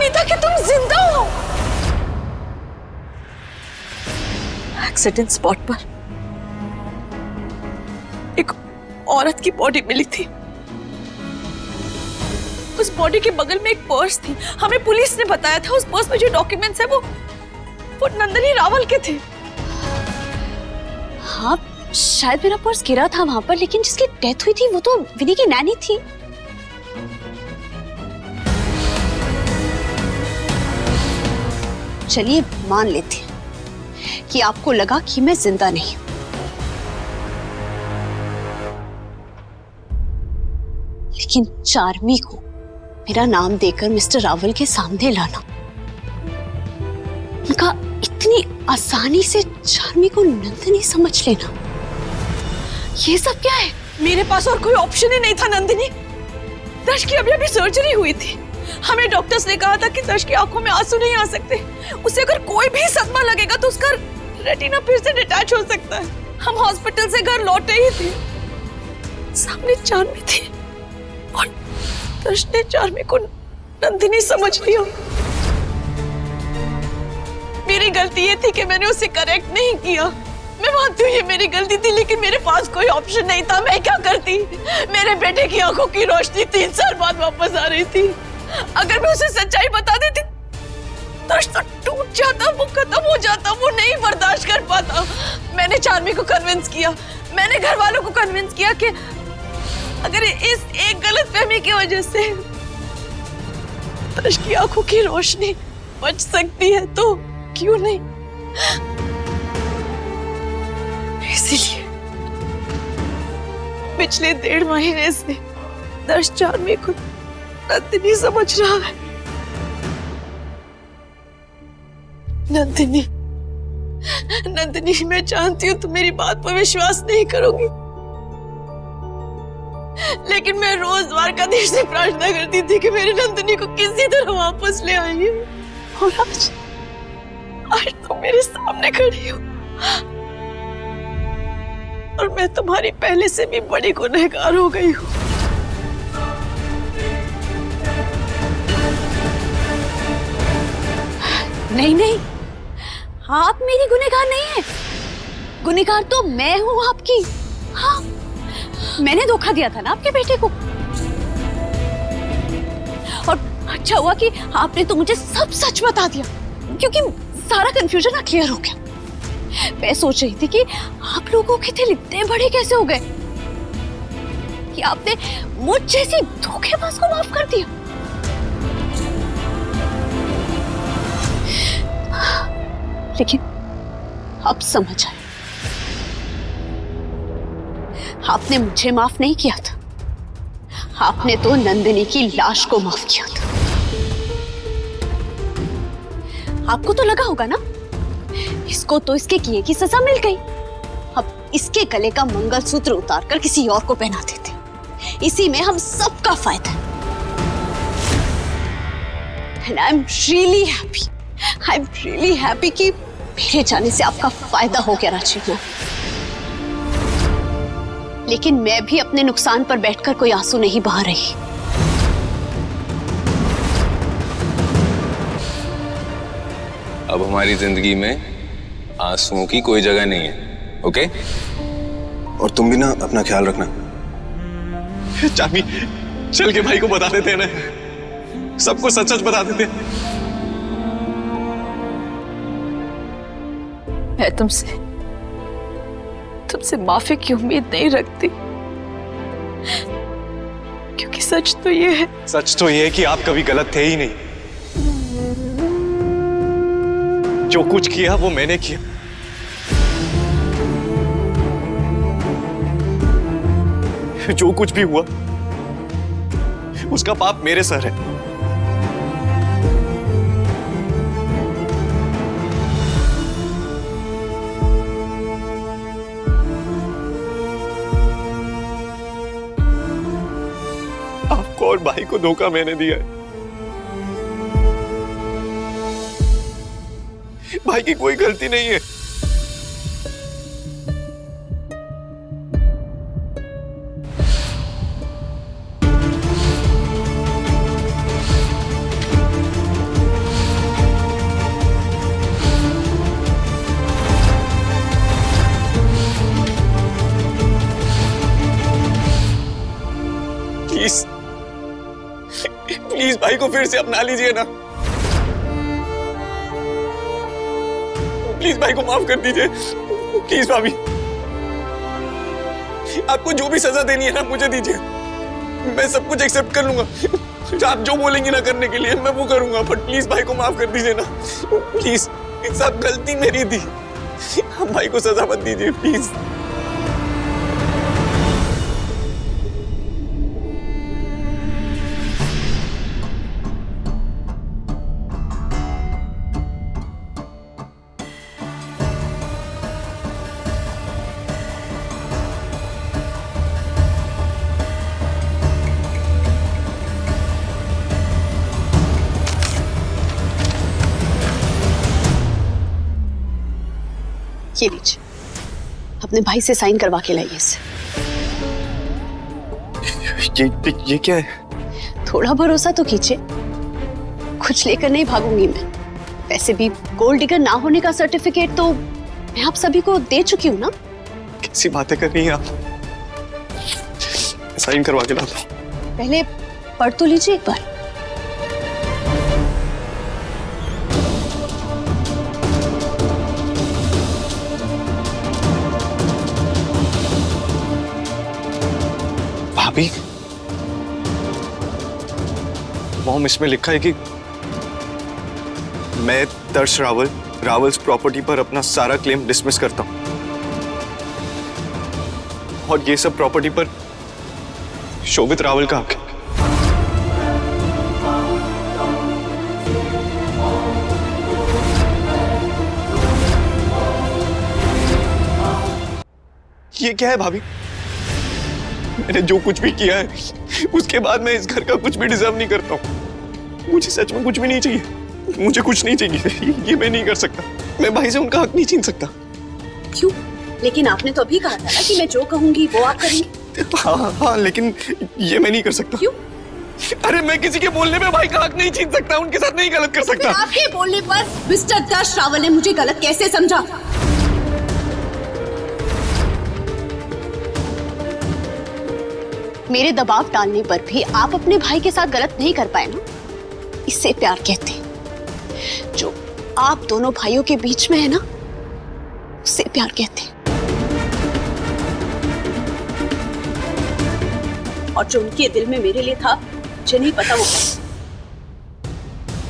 नहीं था कि तुम जिंदा हो। एक्सीडेंट स्पॉट पर एक औरत की बॉडी मिली थी। उस बॉडी के बगल में एक पर्स थी। हमें पुलिस ने बताया था उस पर्स में जो डॉक्यूमेंट्स है वो नंदिनी रावल के थे। हाँ, शायद मेरा पर्स गिरा था वहां पर, लेकिन जिसकी डेथ हुई थी वो तो विनी की नैनी थी। चलिए मान लेते हैं कि आपको लगा कि मैं जिंदा नहीं हूं, लेकिन चार्मी को मेरा नाम देकर मिस्टर रावल के सामने लाना, उनका इतनी आसानी से चार्मी को नंदिनी समझ लेना, ये सब क्या है? मेरे पास और कोई ऑप्शन ही नहीं था नंदिनी। दर्श की अभी सर्जरी हुई थी। हमें डॉक्टर्स ने कहा था कि दर्श की आंखों में आंसू नहीं आ सकते। उसे अगर कोई भी सदमा लगेगा तो उसका रेटिना फिर से डिटैच हो सकता है। हम हॉस्पिटल से घर लौटे ही थे, सामने चार्मी थी और दर्श ने चार्मी को नंदिनी समझ लिया। मेरी गलती ये थी कि मैंने उसे करेक्ट नहीं किया। मैं मानती हूँ ये मेरी गलती थी, लेकिन मेरे पास कोई ऑप्शन नहीं था। मैं क्या करती? मेरे बेटे की आंखों की रोशनी 3 साल बाद वापस आ रही थी। अगर मैं उसे सच्चाई बता देती तो टूट जाता, वो खत्म हो जाता। वो नहीं बर्दाश्त कर पाता। मैंने चार्मी को कन्विंस किया, मैंने घर वालों को कन्विंस किया कि अगर इस एक गलतफहमी की वजह से दर्श की आंखों की रोशनी बच सकती है तो क्यों नहीं। इसीलिए पिछले 1.5 महीने से दर्श चार्मी को नंदिनी समझ रहा है। नंदिनी, नंदिनी, मैं जानती हूँ तुम मेरी बात पर विश्वास नहीं करोगी, लेकिन मैं रोज द्वारकाधीश से प्रार्थना करती थी कि मेरी नंदिनी को किसी तरह वापस ले आइए। और आज तुम मेरे सामने खड़ी हो और मैं तुम्हारी पहले से भी बड़ी गुनहगार हो गई हूँ। नहीं नहीं, आप मेरी गुनहगार नहीं है। गुनहगार तो मैं हूं आपकी। हाँ, मैंने धोखा दिया था ना आपके बेटे को, और अच्छा हुआ कि आपने तो मुझे सब सच बता दिया, क्योंकि सारा कंफ्यूजन ना क्लियर हो गया। मैं सोच रही थी कि आप लोगों के दिल इतने बड़े कैसे हो गए कि आपने मुझ जैसी धोखेबाज को माफ कर दिया। लेकिन अब समझ आया, आपने मुझे माफ नहीं किया था, आपने तो नंदिनी की लाश को माफ किया था। आपको तो लगा होगा ना, इसको तो इसके किए की सजा मिल गई, अब इसके गले का मंगलसूत्र उतारकर किसी और को पहना देते, इसी में हम सबका फायदा है। And I'm really happy, I'm really happy कि मेरे जाने से आपका फायदा हो गया राजीव। लेकिन मैं भी अपने नुकसान पर बैठकर कोई आंसू नहीं बहा रही। अब हमारी जिंदगी में आंसुओं की कोई जगह नहीं है, ओके? और तुम भी ना अपना ख्याल रखना। चार्मी, चल के भाई को बता देते हैं ना, सबको सच सच बता देते हैं। मैं तुमसे माफी की उम्मीद नहीं रखती, क्योंकि सच तो ये है कि आप कभी गलत थे ही नहीं। जो कुछ किया वो मैंने किया। जो कुछ भी हुआ उसका पाप मेरे सर है। आपको और भाई को धोखा मैंने दिया है। भाई की कोई गलती नहीं है। प्लीज भाई को फिर से अपना लीजिए ना। प्लीज भाई को माफ कर दीजिए। प्लीज भाभी, आपको जो भी सजा देनी है ना मुझे दीजिए, मैं सब कुछ एक्सेप्ट कर लूंगा। आप जो बोलेंगी ना करने के लिए मैं वो करूंगा, बट प्लीज भाई को माफ कर दीजिए ना। प्लीज, सब गलती मेरी थी, आप भाई को सजा मत दीजिए प्लीज। ये लीजिए, अपने भाई से साइन करवा के लाइए इसे। ये क्या है? थोड़ा भरोसा तो कीजिए, कुछ लेकर नहीं भागूंगी मैं। वैसे भी गोल्ड डिगर ना होने का सर्टिफिकेट तो मैं आप सभी को दे चुकी हूँ ना। कैसी बातें कर रही हैं आप? साइन करवा के लाता हूँ। पहले पढ़ तो लीजिए एक बार। भाभी, मॉम, इसमें लिखा है कि मैं दर्श रावल रावल्स प्रॉपर्टी पर अपना सारा क्लेम डिसमिस करता हूं, और ये सब प्रॉपर्टी पर शोभित रावल का हक है। ये क्या है भाभी? मैंने जो कुछ भी किया है उसके बाद मैं इस घर का कुछ भी डिजर्व नहीं करता हूँ। मुझे सच में कुछ भी नहीं चाहिए, मुझे कुछ नहीं चाहिए। ये मैं नहीं कर सकता, मैं भाई से उनका हक नहीं छीन सकता। क्यों? लेकिन आपने तो अभी कहा था ना कि मैं जो कहूंगी वो आप करेंगे। हाँ, लेकिन ये मैं नहीं कर सकता। क्यों? अरे मैं किसी के बोलने में भाई का हक नहीं छीन सकता, उनके साथ नहीं गलत कर सकता। आपके बोलने पर मिस्टर दर्श रावल ने मुझे गलत कैसे समझा? मेरे दबाव डालने पर भी आप अपने भाई के साथ गलत नहीं कर पाए ना, इससे प्यार कहते हैं। जो आप दोनों भाइयों के बीच में है ना, उससे प्यार कहते हैं। और जो उनके दिल में मेरे लिए था, मुझे नहीं पता वो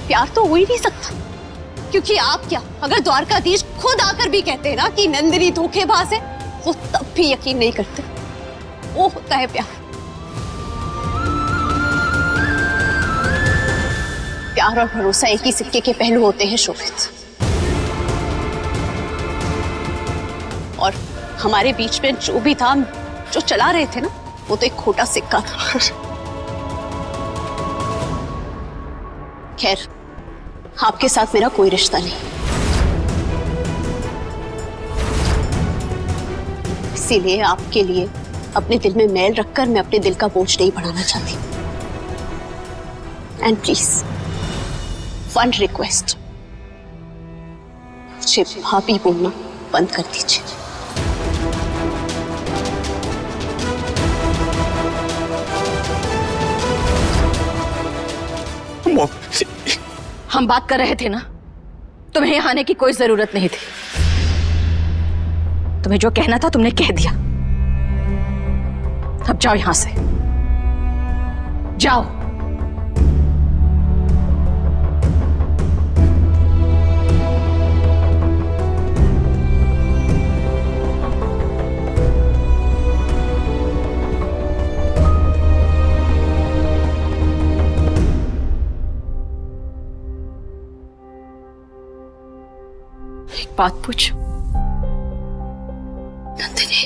प्यार तो हो ही नहीं सकता, क्योंकि आप क्या, अगर द्वारकाधीश खुद आकर भी कहते हैं ना कि नंदिनी धोखेबाज है, वो तब भी यकीन नहीं करते। वो होता है प्यार। प्यार और भरोसा एक ही सिक्के के पहलू होते हैं शोभित, और हमारे बीच में जो भी था, जो चला रहे थे ना, वो तो एक खोटा सिक्का था। खैर, आपके साथ मेरा कोई रिश्ता नहीं, इसीलिए आपके लिए अपने दिल में मैल रखकर मैं अपने दिल का बोझ नहीं बढ़ाना चाहती। एंड प्लीज, वन रिक्वेस्ट, मुझे भाभी बोलना बंद कर दीजिए। हम बात कर रहे थे ना, तुम्हें यहाँ आने की कोई जरूरत नहीं थी। तुम्हें जो कहना था तुमने कह दिया। अब जाओ यहां से, जाओ। एक बात पूछो नंदिनी,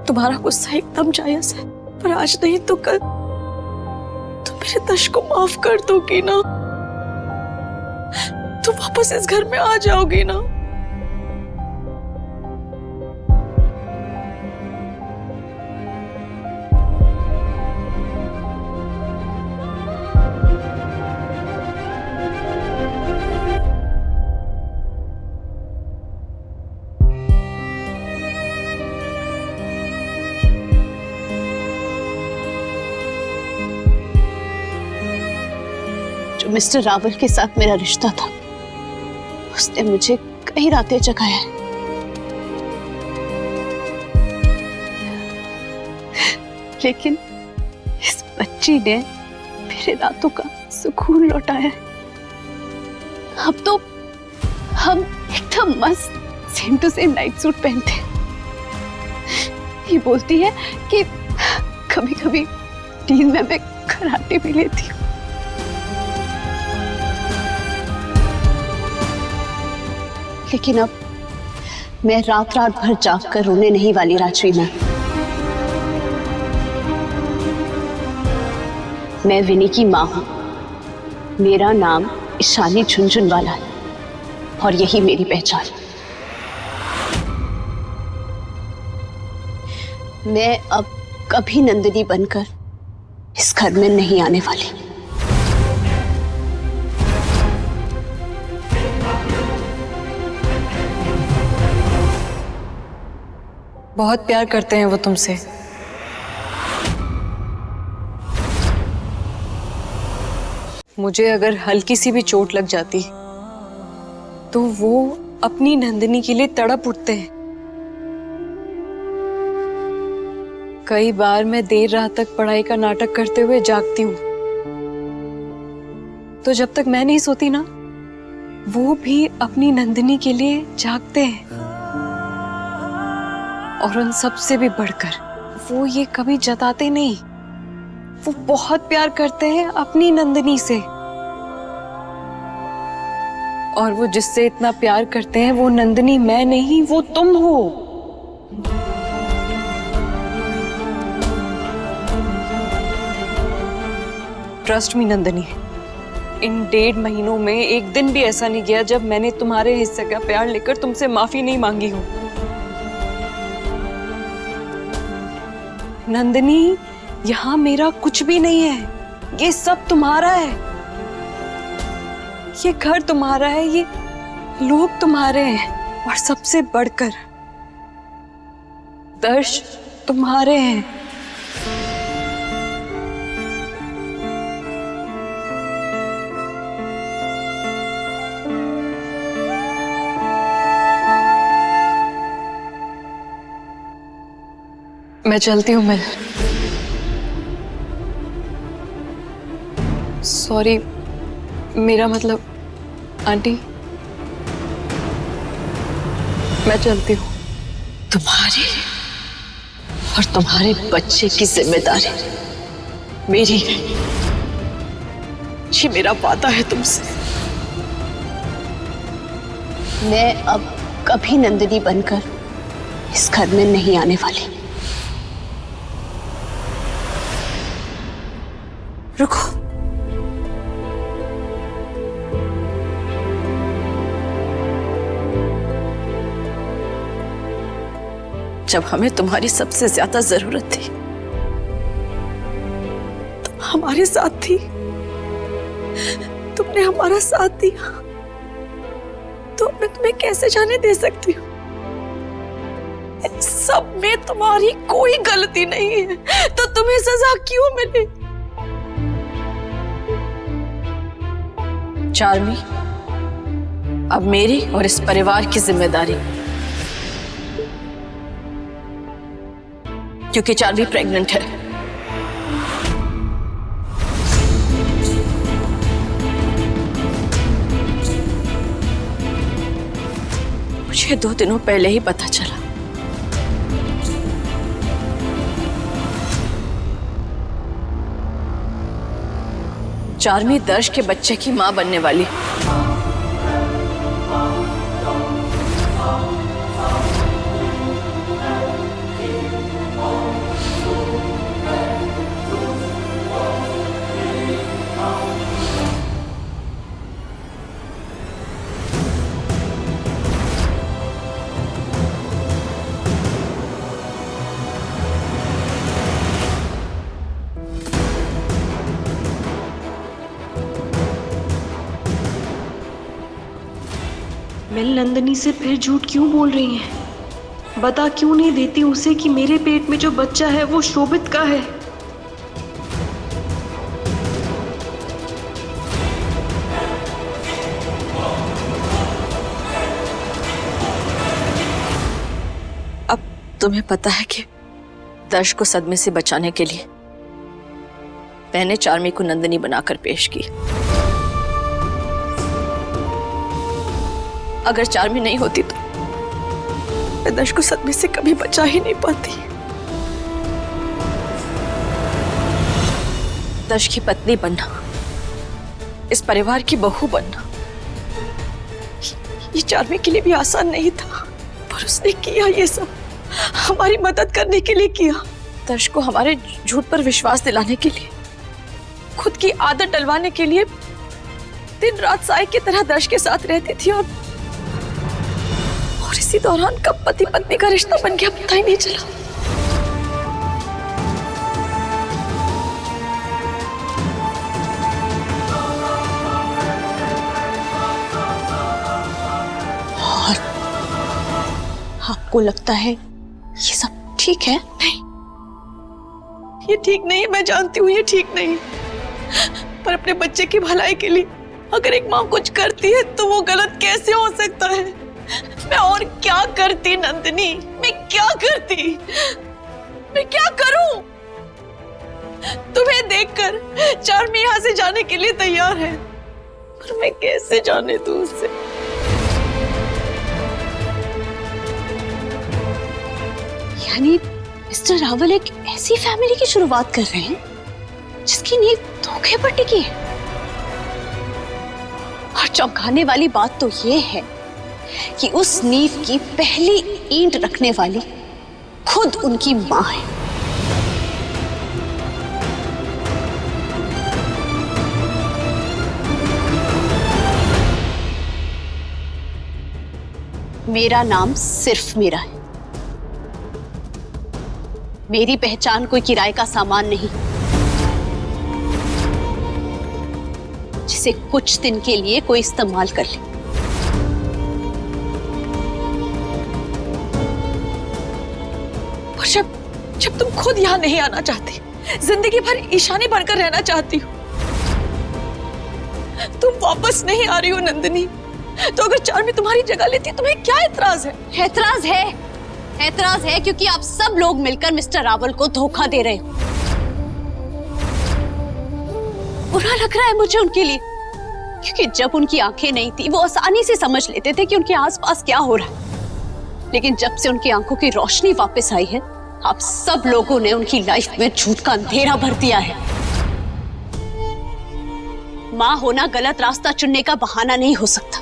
तुम्हारा गुस्सा एकदम जायज है, पर आज नहीं तो कल तुम मेरे दर्श को माफ कर दोगी ना? तुम वापस इस घर में आ जाओगी ना? जो मिस्टर रावल के साथ मेरा रिश्ता था, उसने मुझे कई रातें जगाया है। लेकिन इस बच्ची ने मेरे रातों का सुकून लौटाया है। अब तो हम एकदम मस्त same to same night suit पहनते हैं। ये बोलती है कि कभी कभी नींद में मैं कराटे भी लेती हूँ। लेकिन अब मैं रात रात भर जाग कर रोने नहीं वाली राजवी मैम। मैं विनी की माँ हूं। मेरा नाम ईशानी झुनझुनवाला है और यही मेरी पहचान। मैं अब कभी नंदिनी बनकर इस घर में नहीं आने वाली। बहुत प्यार करते हैं वो तुमसे। मुझे अगर हल्की सी भी चोट लग जाती तो वो अपनी नंदिनी के लिए तड़प उठते हैं। कई बार मैं देर रात तक पढ़ाई का नाटक करते हुए जागती हूँ, तो जब तक मैं नहीं सोती ना, वो भी अपनी नंदिनी के लिए जागते हैं। और उन सब से भी बढ़कर वो ये कभी जताते नहीं, वो बहुत प्यार करते हैं अपनी नंदिनी से। और वो जिससे इतना प्यार करते हैं वो नंदिनी मैं नहीं, वो तुम हो। ट्रस्ट मी नंदिनी, इन 1.5 महीनों में एक दिन भी ऐसा नहीं गया जब मैंने तुम्हारे हिस्से का प्यार लेकर तुमसे माफी नहीं मांगी हो। नंदिनी, यहाँ मेरा कुछ भी नहीं है, ये सब तुम्हारा है। ये घर तुम्हारा है, ये लोग तुम्हारे हैं, और सबसे बढ़कर दर्श तुम्हारे हैं। मैं चलती हूँ मिल। सॉरी, मेरा मतलब आंटी, मैं चलती हूँ। तुम्हारी और तुम्हारे बच्चे की जिम्मेदारी मेरी है। ये मेरा वादा है तुमसे। मैं अब कभी नंदिनी बनकर इस घर में नहीं आने वाली। रुको, जब हमें तुम्हारी सबसे ज्यादा जरूरत थी, तुम हमारे साथ थी, तुमने हमारा साथ दिया, तो मैं तुम्हें कैसे जाने दे सकती हूँ? इन सब में तुम्हारी कोई गलती नहीं है, तो तुम्हें सजा क्यों मिली? चार्मी, अब मेरी और इस परिवार की जिम्मेदारी, क्योंकि चार्मी प्रेग्नेंट है। मुझे 2 दिनों पहले ही पता चला। चार्मी दर्श के बच्चे की मां बनने वाली। मिल नंदिनी से फिर झूठ क्यों बोल रही है? बता क्यों नहीं देती उसे कि मेरे पेट में जो बच्चा है वो शोभित का है? तुम्हें पता है कि दर्श को सदमे से बचाने के लिए मैंने चार्मी को नंदिनी बनाकर पेश की। अगर चार्मी नहीं होती तो मैं दर्श को सदमे से कभी बचा ही नहीं पाती। दर्श की पत्नी बनना, इस परिवार की बहू बनना, ये चार्मी के लिए भी आसान नहीं था, पर उसने किया ये सब हमारी मदद करने के लिए किया। दर्श को हमारे झूठ पर विश्वास दिलाने के लिए, खुद की आदत डलवाने के लिए दिन रात साई की तरह दर्श के साथ रहती थी और इसी दौरान कब पति पत्नी का रिश्ता बन गया पता ही नहीं चला। और आपको लगता है ये सब ठीक है? नहीं, ये ठीक नहीं है, मैं जानती हूँ ये ठीक नहीं, पर अपने बच्चे की भलाई के लिए अगर एक माँ कुछ करती है तो वो गलत कैसे हो सकता है? मैं और क्या करती नंदिनी, मैं क्या करती, मैं क्या करूं? तुम्हें देखकर चार्मी यहाँ से जाने के लिए तैयार है, पर मैं कैसे जाने दूं उससे? यानी मिस्टर रावल एक ऐसी फैमिली की शुरुआत कर रहे हैं जिसकी नींव धोखे पर टिकी है। और चौंकाने वाली बात तो ये है कि उस नींव की पहली ईंट रखने वाली खुद उनकी मां है। मेरा नाम सिर्फ मीरा है। मेरी पहचान कोई किराए का सामान नहीं जिसे कुछ दिन के लिए कोई इस्तेमाल कर ले। और जब तुम खुद यहाँ नहीं आना चाहती, जिंदगी भर ईशानी बनकर रहना चाहती हो, तुम वापस नहीं आ रही हो नंदिनी, तो अगर चार्मी तुम्हारी जगह लेती तुम्हें क्या एतराज है? एतराज है क्योंकि आप सब लोग मिलकर मिस्टर रावल को धोखा दे रहे हो। बुरा लग रहा है मुझे उनके लिए, क्योंकि जब उनकी आंखें नहीं थी वो आसानी से समझ लेते थे कि उनके आसपास क्या हो रहा है, लेकिन जब से उनकी आंखों की रोशनी वापस आई है, आप सब लोगों ने उनकी लाइफ में झूठ का अंधेरा भर दिया है। मां होना गलत रास्ता चुनने का बहाना नहीं हो सकता।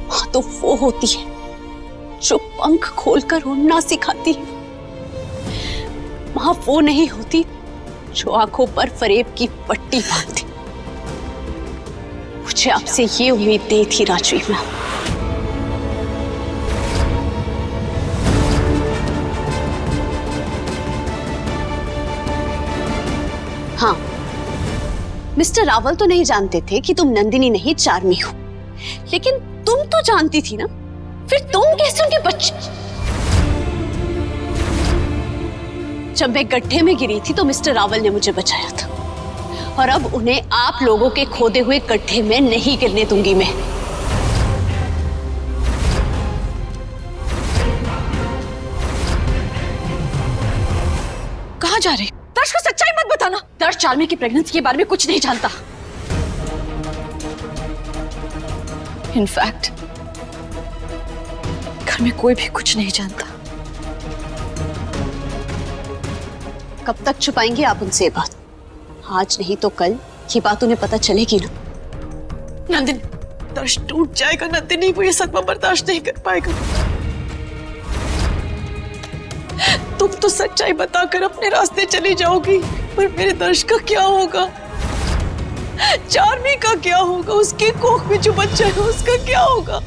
मां तो वो होती है जो पंख खोलकर उड़ना सिखाती है। मां वो नहीं होती जो आंखों पर फरेब की पट्टी बांधती। मुझे आपसे ये उम्मीद नहीं थी राजवी मैम। हाँ, मिस्टर रावल तो नहीं जानते थे कि तुम नंदिनी नहीं चार्मी हो, लेकिन तुम तो जानती थी ना, फिर तुम कैसे उनके बच्चे? जब मैं गड्ढे में गिरी थी तो मिस्टर रावल ने मुझे बचाया था, और अब उन्हें आप लोगों के खोदे हुए गड्ढे में नहीं गिरने दूंगी मैं। कहाँ जा रही? दर्श को सच्चाई मत बताना। दर्श चार्मी की प्रेगनेंसी के बारे में कुछ नहीं जानता। इनफैक्ट घर में कोई भी कुछ नहीं जानता। कब तक छुपाएंगे आप उनसे बात? आज नहीं तो कल ये बात उन्हें पता चलेगी ना। नंदिनी, दर्श टूट जाएगा नंदिनी, वो ये सदमा बर्दाश्त नहीं कर पाएगा। तुम तो सच्चाई बताकर अपने रास्ते चली जाओगी, पर मेरे दर्श का क्या होगा? चार्मी का क्या होगा? उसके कोख में जो बच्चा है उसका क्या होगा?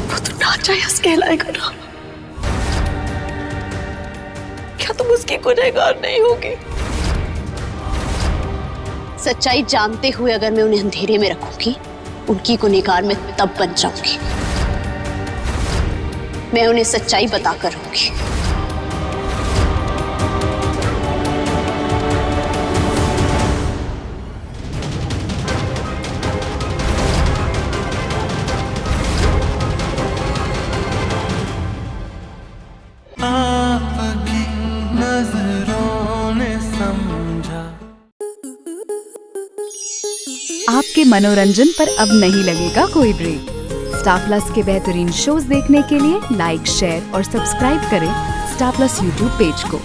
वो तो नाजायज कहलाएगा ना। क्या तुम उसकी गुनहगार नहीं होगी? सच्चाई जानते हुए अगर मैं उन्हें अंधेरे में रखूंगी, उनकी गुनहगार मैं तब बन जाऊंगी। मैं उन्हें सच्चाई बताकर रहूंगी। आपके मनोरंजन पर अब नहीं लगेगा कोई ब्रेक। स्टार प्लस के बेहतरीन शोज देखने के लिए लाइक, शेयर और सब्सक्राइब करें स्टार प्लस यूट्यूब पेज को।